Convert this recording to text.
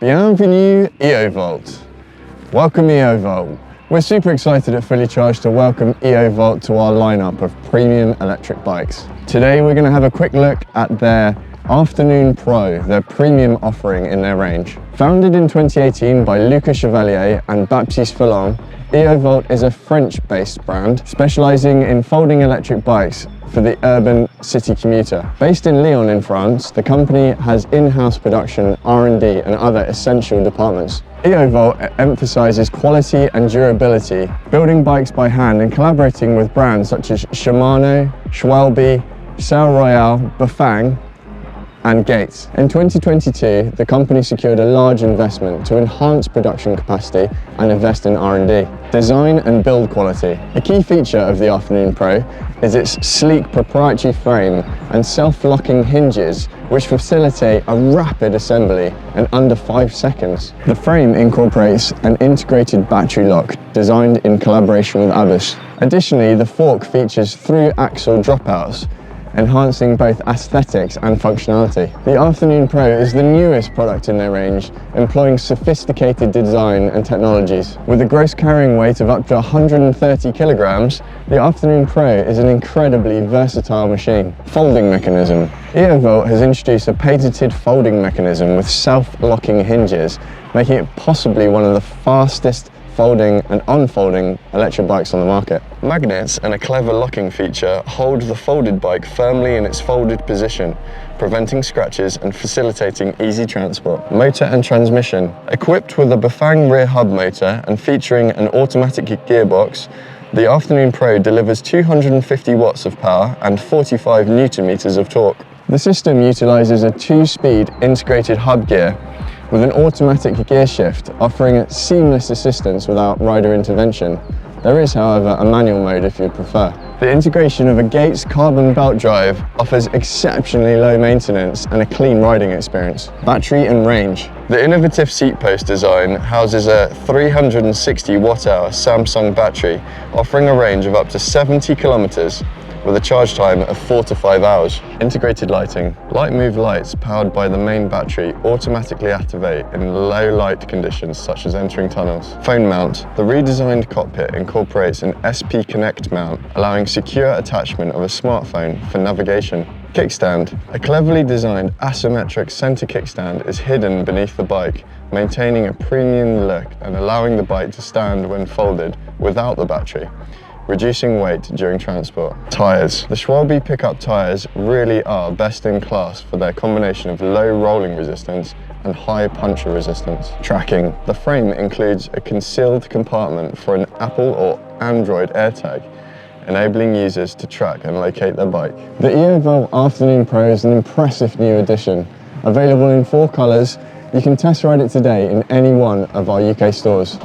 Bienvenue Eovolt. Welcome Eovolt. We're super excited at Fully Charged to welcome Eovolt to our lineup of premium electric bikes. Today we're going to have a quick look at their Afternoon Pro, their premium offering in their range. Founded in 2018 by Lucas Chevalier and Baptiste Follon, Eovolt is a French-based brand specializing in folding electric bikes for the urban city commuter. Based in Lyon in France, the company has in-house production, R&D and other essential departments. Eovolt emphasizes quality and durability, building bikes by hand and collaborating with brands such as Shimano, Schwalbe, Sail Royale, Bafang, and Gates. In 2022, the company secured a large investment to enhance production capacity and invest in R&D, design and build quality. A key feature of the Afternoon Pro is its sleek proprietary frame and self-locking hinges, which facilitate a rapid assembly in under 5 seconds. The frame incorporates an integrated battery lock designed in collaboration with others. Additionally, the fork features through axle dropouts, enhancing both aesthetics and functionality. The Afternoon Pro is the newest product in their range, employing sophisticated design and technologies. With a gross carrying weight of up to 130 kilograms, the Afternoon Pro is an incredibly versatile machine. Folding mechanism. Eovolt has introduced a patented folding mechanism with self-locking hinges, making it possibly one of the fastest folding and unfolding electric bikes on the market. Magnets and a clever locking feature hold the folded bike firmly in its folded position, preventing scratches and facilitating easy transport. Motor and transmission. Equipped with a Bafang rear hub motor and featuring an automatic gearbox, the Afternoon Pro delivers 250 watts of power and 45 Newton meters of torque. The system utilizes a 2-speed integrated hub gear with an automatic gear shift, offering seamless assistance without rider intervention. There is, however, a manual mode if you prefer. The integration of a Gates carbon belt drive offers exceptionally low maintenance and a clean riding experience. Battery and range. The innovative seat post design houses a 360 watt-hour Samsung battery, offering a range of up to 70 kilometers. With a charge time of 4 to 5 hours. Integrated lighting. Light move lights powered by the main battery automatically activate in low light conditions such as entering tunnels. Phone mount. The redesigned cockpit incorporates an SP Connect mount, allowing secure attachment of a smartphone for navigation. Kickstand. A cleverly designed asymmetric center kickstand is hidden beneath the bike, maintaining a premium look and allowing the bike to stand when folded without the battery, reducing weight during transport. Tyres. The Schwalbe pickup tyres really are best in class for their combination of low rolling resistance and high puncture resistance. Tracking. The frame includes a concealed compartment for an Apple or Android AirTag, enabling users to track and locate their bike. The Eovolt Afternoon Pro is an impressive new addition. Available in 4 colours, you can test ride it today in any one of our UK stores.